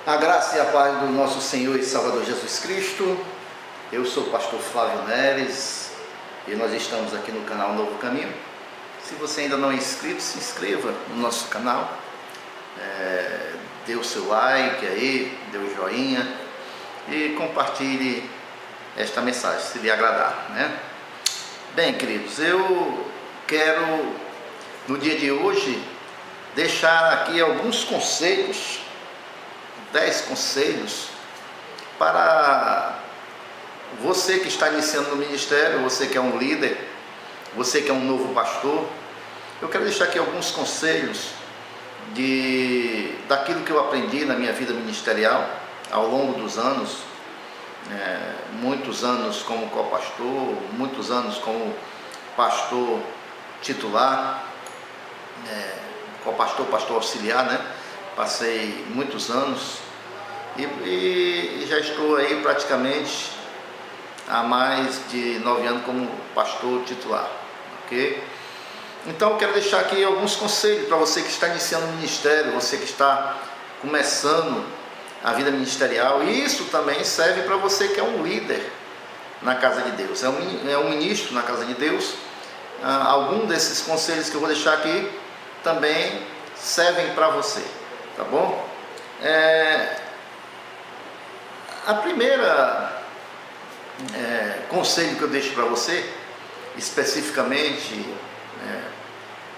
A graça e a paz do nosso Senhor e Salvador Jesus Cristo. Eu sou o pastor Flávio Neres e nós estamos aqui no canal Novo Caminho. Se você ainda não é inscrito, se inscreva no nosso canal, dê o seu like aí, dê o joinha e compartilhe esta mensagem, se lhe agradar, né? Bem, queridos, eu quero no dia de hoje deixar aqui alguns conselhos, 10 conselhos para você que está iniciando no ministério, você que é um líder, você que é um novo pastor. Eu quero deixar aqui alguns conselhos daquilo que eu aprendi na minha vida ministerial ao longo dos anos, muitos anos como co-pastor, muitos anos como pastor titular, co-pastor, pastor auxiliar, né? Passei muitos anos e já estou aí praticamente há mais de 9 anos como pastor titular, ok? Então eu quero deixar aqui alguns conselhos para você que está iniciando o ministério, você que está começando a vida ministerial, e isso também serve para você que é um líder na casa de Deus, é um ministro na casa de Deus. Algum desses conselhos que eu vou deixar aqui também servem para você, tá bom? A primeira conselho que eu deixo para você, especificamente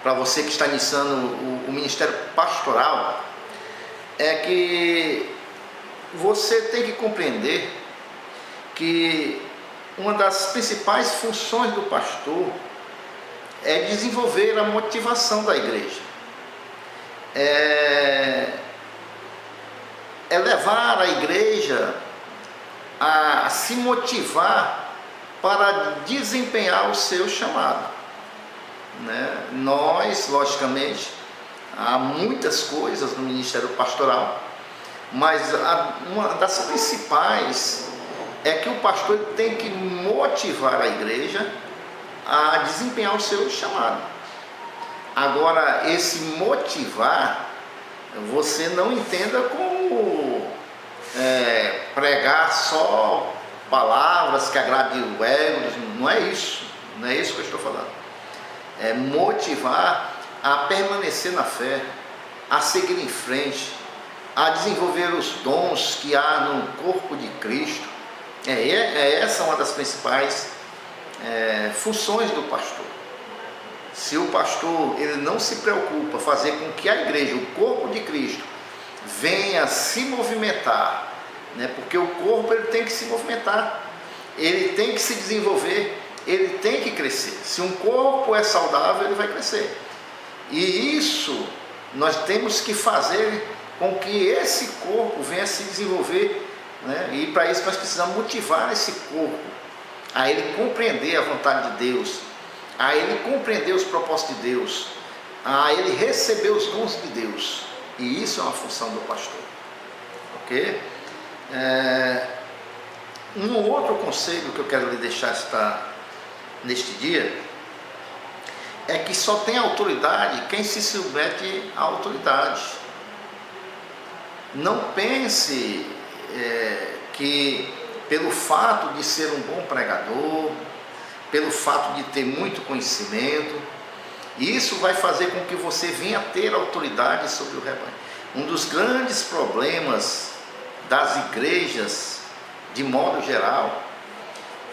para você que está iniciando o ministério pastoral, é que você tem que compreender que uma das principais funções do pastor é desenvolver a motivação da igreja, é levar a igreja a se motivar para desempenhar o seu chamado, né? Nós, logicamente, há muitas coisas no ministério pastoral, mas uma das principais é que o pastor tem que motivar a igreja a desempenhar o seu chamado. Agora, esse motivar, você não entenda como pregar só palavras que agradem o ego, não é isso que eu estou falando. É motivar a permanecer na fé, a seguir em frente, a desenvolver os dons que há no corpo de Cristo. Essa é uma das principais funções do pastor. Se o pastor ele não se preocupa em fazer com que a igreja, o corpo de Cristo, venha se movimentar, né? Porque o corpo ele tem que se movimentar, ele tem que se desenvolver, ele tem que crescer. Se um corpo é saudável, ele vai crescer. E isso nós temos que fazer com que esse corpo venha se desenvolver, né? E para isso nós precisamos motivar esse corpo a ele compreender a vontade de Deus, a ele compreender os propósitos de Deus, a ele receber os dons de Deus. E isso é uma função do pastor, ok? Um outro conselho que eu quero lhe deixar neste dia é que só tem autoridade quem se submete à autoridade. Não pense que pelo fato de ser um bom pregador, pelo fato de ter muito conhecimento, isso vai fazer com que você venha a ter autoridade sobre o rebanho. Um dos grandes problemas das igrejas, de modo geral,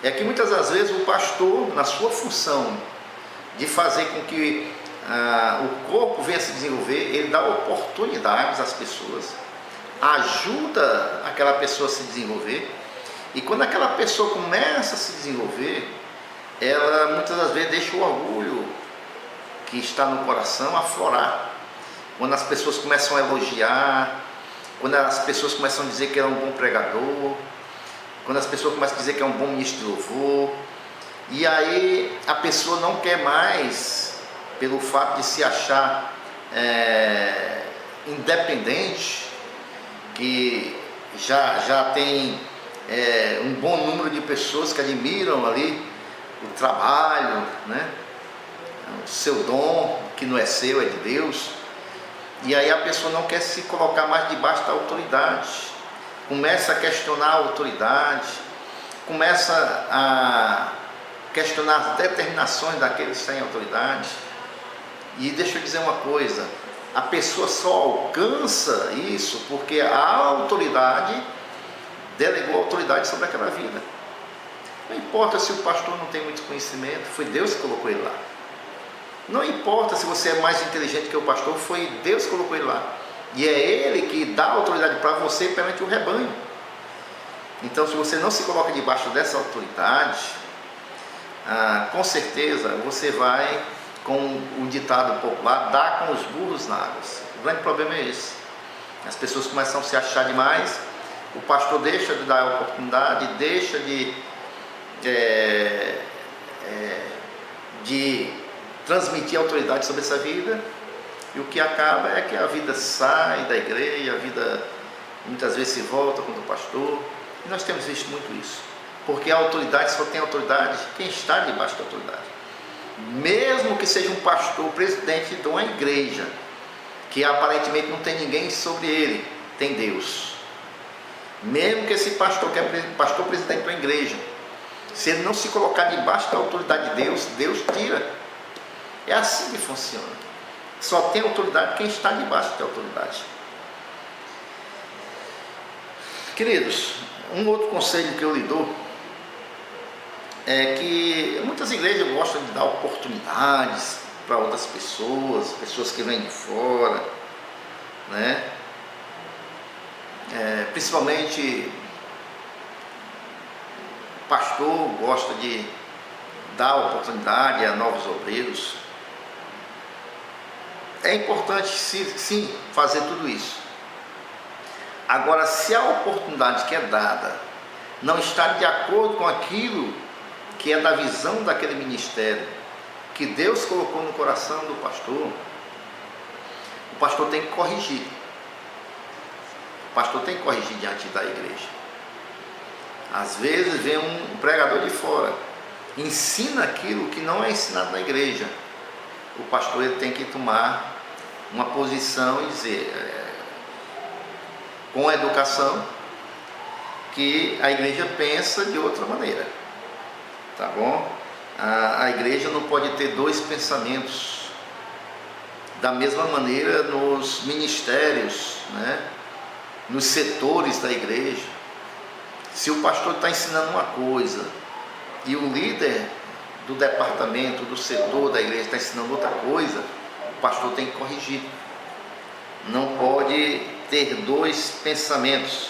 é que muitas das vezes o pastor, na sua função de fazer com que o corpo venha a se desenvolver, ele dá oportunidades às pessoas, ajuda aquela pessoa a se desenvolver, e quando aquela pessoa começa a se desenvolver, ela muitas das vezes deixa o orgulho que está no coração aflorar. Quando as pessoas começam a elogiar, quando as pessoas começam a dizer que é um bom pregador, quando as pessoas começam a dizer que é um bom ministro de louvor, e aí a pessoa não quer mais, pelo fato de se achar independente, que já tem um bom número de pessoas que admiram ali o trabalho, né? O seu dom, que não é seu, é de Deus. E aí a pessoa não quer se colocar mais debaixo da autoridade, começa a questionar a autoridade, começa a questionar as determinações daqueles que têm autoridade. E deixa eu dizer uma coisa, a pessoa só alcança isso porque a autoridade delegou autoridade sobre aquela vida. Não importa se o pastor não tem muito conhecimento, foi Deus que colocou ele lá. Não importa se você é mais inteligente que o pastor, foi Deus que colocou ele lá. E é Ele que dá autoridade para você perante o rebanho. Então, se você não se coloca debaixo dessa autoridade, com certeza você vai, com o ditado popular, dar com os burros na água. O grande problema é esse. As pessoas começam a se achar demais, o pastor deixa de dar a oportunidade, deixa de transmitir autoridade sobre essa vida, e o que acaba é que a vida sai da igreja, a vida muitas vezes se volta contra o pastor, e nós temos visto muito isso, porque a autoridade só tem autoridade quem está debaixo da autoridade. Mesmo que seja um pastor, presidente de uma igreja, que aparentemente não tem ninguém sobre ele, tem Deus. Mesmo que esse pastor, que é pastor presidente de uma igreja, se ele não se colocar debaixo da autoridade de Deus, Deus tira. É assim que funciona. Só tem autoridade quem está debaixo da autoridade. Queridos, um outro conselho que eu lhe dou é que muitas igrejas gostam de dar oportunidades para outras pessoas, pessoas que vêm de fora, né? Principalmente o pastor gosta de dar oportunidade a novos obreiros. É importante sim fazer tudo isso. Agora, se a oportunidade que é dada não está de acordo com aquilo que é da visão daquele ministério que Deus colocou no coração do pastor, o pastor tem que corrigir. O pastor tem que corrigir diante da igreja. Às vezes vem um pregador de fora, ensina aquilo que não é ensinado na igreja. O pastor ele tem que tomar uma posição e dizer, com a educação, que a igreja pensa de outra maneira, tá bom? A igreja não pode ter dois pensamentos. Da mesma maneira nos ministérios, né? Nos setores da igreja, se o pastor está ensinando uma coisa e o líder do departamento, do setor da igreja está ensinando outra coisa, o pastor tem que corrigir. Não pode ter dois pensamentos.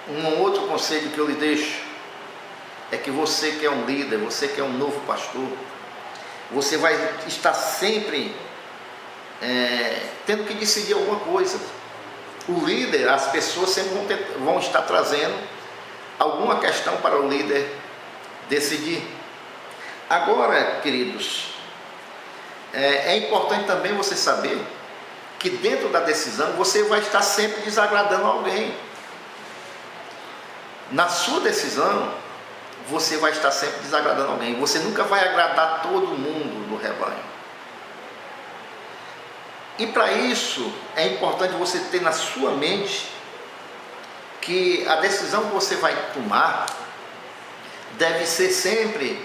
Um outro conselho que eu lhe deixo é que você que é um líder, você que é um novo pastor, você vai estar sempre tendo que decidir alguma coisa. O líder, as pessoas sempre vão estar trazendo alguma questão para o líder decidir. Agora, queridos, é importante também você saber que dentro da decisão você vai estar sempre desagradando alguém. Na sua decisão, você vai estar sempre desagradando alguém. Você nunca vai agradar todo mundo do rebanho. E para isso é importante você ter na sua mente que a decisão que você vai tomar deve ser sempre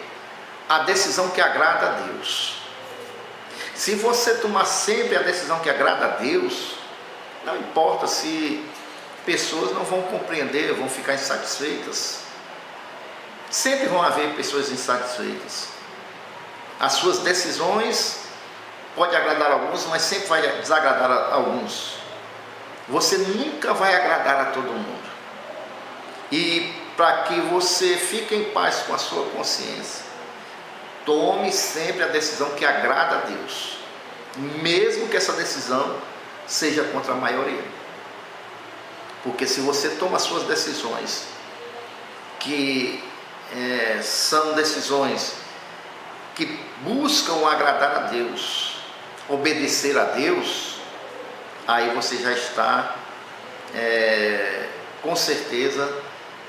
a decisão que agrada a Deus. Se você tomar sempre a decisão que agrada a Deus, não importa se pessoas não vão compreender, vão ficar insatisfeitas. Sempre vão haver pessoas insatisfeitas. As suas decisões podem agradar alguns, mas sempre vai desagradar a alguns. Você nunca vai agradar a todo mundo. E para que você fique em paz com a sua consciência, tome sempre a decisão que agrada a Deus, mesmo que essa decisão seja contra a maioria. Porque se você toma as suas decisões, que são decisões que buscam agradar a Deus, obedecer a Deus, aí você já está com certeza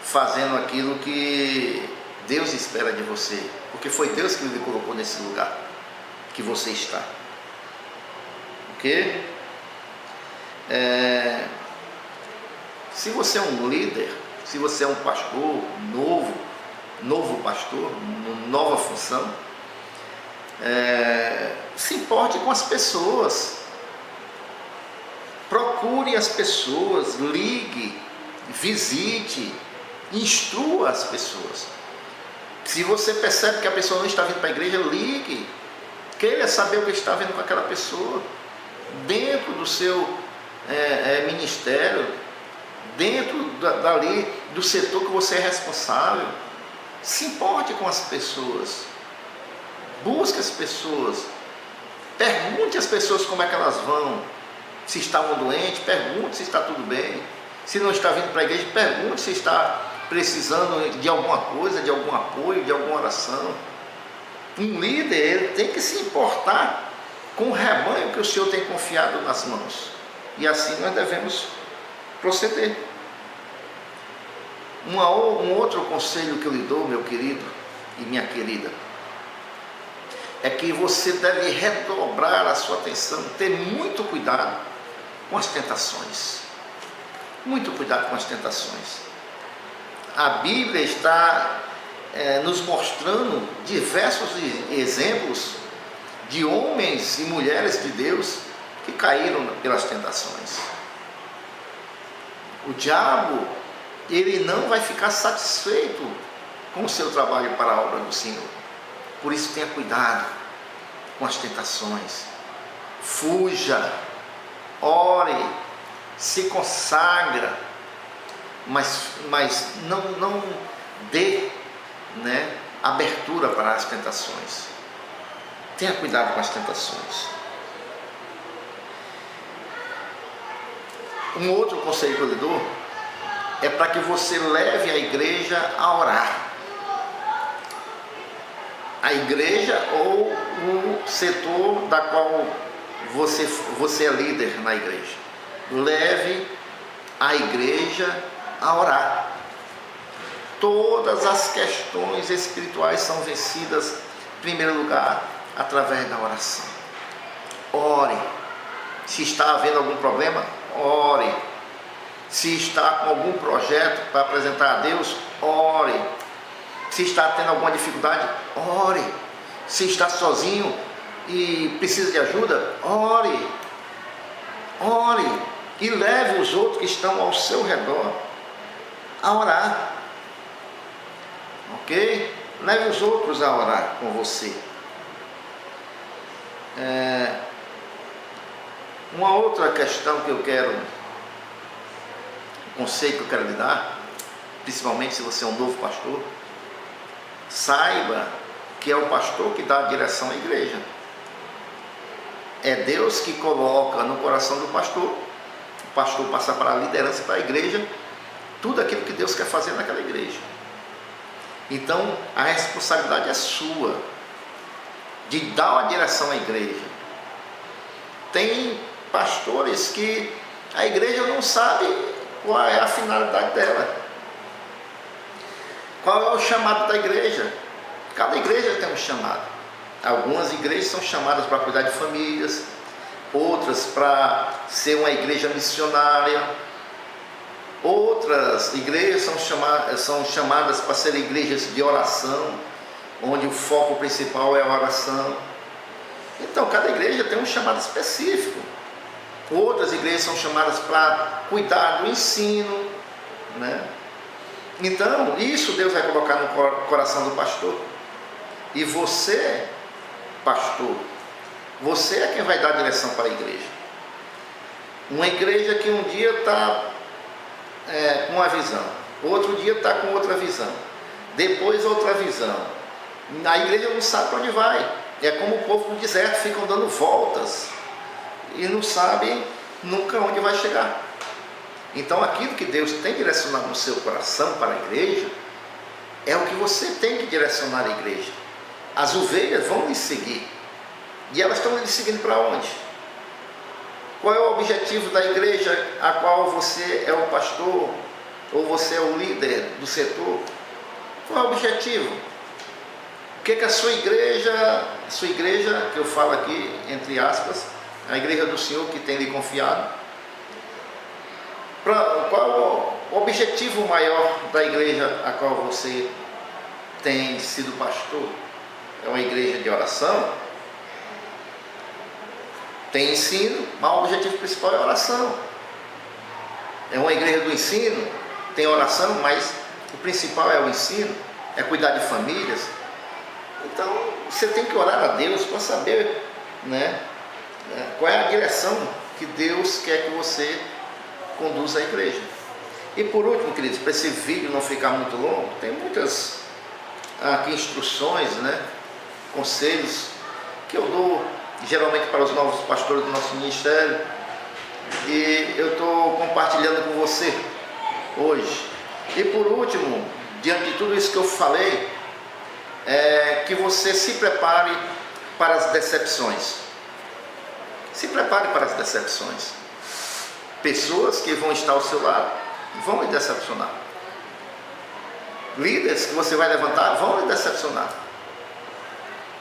fazendo aquilo que Deus espera de você, porque foi Deus que lhe colocou nesse lugar que você está. ok? Se você é um líder, se você é um pastor novo pastor, nova função, se importe com as pessoas, procure as pessoas, ligue, visite, instrua as pessoas. Se você percebe que a pessoa não está vindo para a igreja, ligue, queira saber o que está vendo com aquela pessoa, dentro do seu ministério, dentro dali do setor que você é responsável. Se importe com as pessoas, busque as pessoas, pergunte às pessoas como é que elas vão, se estavam doentes, pergunte se está tudo bem, se não está vindo para a igreja, pergunte se está precisando de alguma coisa, de algum apoio, de alguma oração. Um líder, ele tem que se importar com o rebanho que o Senhor tem confiado nas mãos, e assim nós devemos proceder. Um outro conselho que eu lhe dou, meu querido e minha querida, é que você deve redobrar a sua atenção, ter muito cuidado com as tentações. Muito cuidado com as tentações. A Bíblia está nos mostrando diversos exemplos de homens e mulheres de Deus que caíram pelas tentações. O diabo, ele não vai ficar satisfeito com o seu trabalho para a obra do Senhor. Por isso tenha cuidado com as tentações. Fuja, ore, se consagra, mas não dê abertura para as tentações. Tenha cuidado com as tentações. Um outro conselho que eu lhe dou é para que você leve a igreja a orar. A igreja ou o setor da qual você é líder na igreja. Leve a igreja a orar. Todas as questões espirituais são vencidas, em primeiro lugar, através da oração. Ore. Se está havendo algum problema, ore. Se está com algum projeto para apresentar a Deus, ore. Se está tendo alguma dificuldade, ore. Se está sozinho e precisa de ajuda, ore. Ore. E leve os outros que estão ao seu redor a orar. Ok? Leve os outros a orar com você. Uma outra questão que eu quero, um conselho que eu quero lhe dar, principalmente se você é um novo pastor, saiba que é o pastor que dá a direção à igreja. É Deus que coloca no coração do pastor, o pastor passa para a liderança, para a igreja, tudo aquilo que Deus quer fazer naquela igreja. Então a responsabilidade é sua, de dar a direção à igreja. Tem pastores que a igreja não sabe qual é a finalidade dela, qual é o chamado da igreja. Cada igreja tem um chamado. Algumas igrejas são chamadas para cuidar de famílias, outras para ser uma igreja missionária, outras igrejas são chamadas para ser igrejas de oração, onde o foco principal é a oração. Então cada igreja tem um chamado específico. Outras igrejas são chamadas para cuidar do ensino, Então isso Deus vai colocar no coração do pastor. E você, pastor, você é quem vai dar a direção para a igreja. Uma igreja que um dia está com uma visão, outro dia está com outra visão, depois outra visão. A igreja não sabe para onde vai. É como o povo no deserto, ficam dando voltas e não sabe nunca onde vai chegar. Então aquilo que Deus tem direcionado no seu coração para a igreja é o que você tem que direcionar a igreja. As ovelhas vão lhe seguir. E elas estão lhe seguindo para onde? Qual é o objetivo da igreja a qual você é o pastor ou você é o líder do setor? Qual é o objetivo? O que a sua igreja, que eu falo aqui entre aspas, a igreja do Senhor que tem lhe confiado. Qual o objetivo maior da igreja a qual você tem sido pastor? É uma igreja de oração? Tem ensino, mas o objetivo principal é oração. É uma igreja do ensino, tem oração, mas o principal é o ensino, é cuidar de famílias. Então, você tem que orar a Deus para saber, né, qual é a direção que Deus quer que você conduza a igreja. E por último, queridos, para esse vídeo não ficar muito longo, tem muitas aqui instruções, né, conselhos que eu dou geralmente para os novos pastores do nosso ministério, e eu estou compartilhando com você hoje. E por último, diante de tudo isso que eu falei, que você se prepare para as decepções. Se prepare para as decepções. Pessoas que vão estar ao seu lado vão lhe decepcionar. Líderes que você vai levantar vão lhe decepcionar.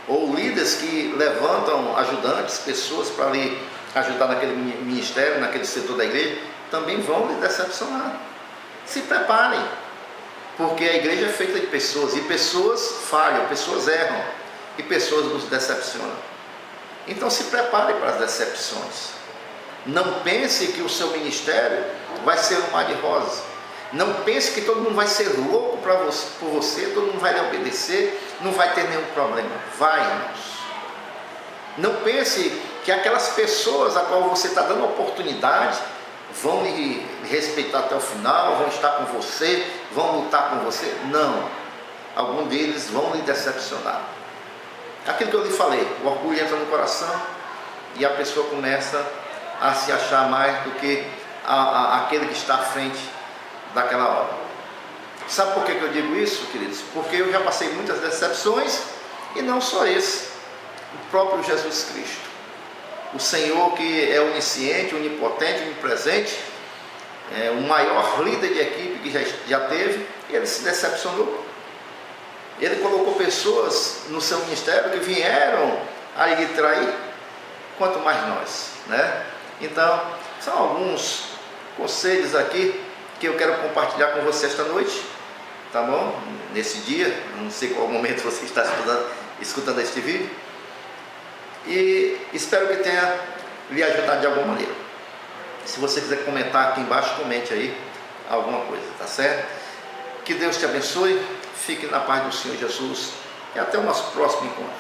Ou líderes que levantam ajudantes, pessoas para lhe ajudar naquele ministério, naquele setor da igreja, também vão lhe decepcionar. Se preparem, porque a igreja é feita de pessoas, e pessoas falham, pessoas erram, e pessoas nos decepcionam. Então se prepare para as decepções. Não pense que o seu ministério vai ser um mar de rosas. Não pense que todo mundo vai ser louco por você, todo mundo vai lhe obedecer, não vai ter nenhum problema. Vai, irmãos. Não pense que aquelas pessoas a qual você está dando oportunidade vão lhe respeitar até o final, vão estar com você, vão lutar com você. Não. Alguns deles vão lhe decepcionar. Aquilo que eu lhe falei, o orgulho entra no coração e a pessoa começa a se achar mais do que aquele que está à frente daquela obra. Sabe por que eu digo isso, queridos? Porque eu já passei muitas decepções, e não só esse, o próprio Jesus Cristo, o Senhor que é onisciente, onipotente, onipresente, o maior líder de equipe que já teve, ele se decepcionou. Ele colocou pessoas no seu ministério que vieram a lhe trair, quanto mais nós, né? Então, são alguns conselhos aqui que eu quero compartilhar com você esta noite, tá bom? Nesse dia, não sei qual momento você está escutando este vídeo, e espero que tenha lhe ajudado de alguma maneira. Se você quiser comentar aqui embaixo, comente aí alguma coisa, tá certo? Que Deus te abençoe, fique na paz do Senhor Jesus, e até o nosso próximo encontro.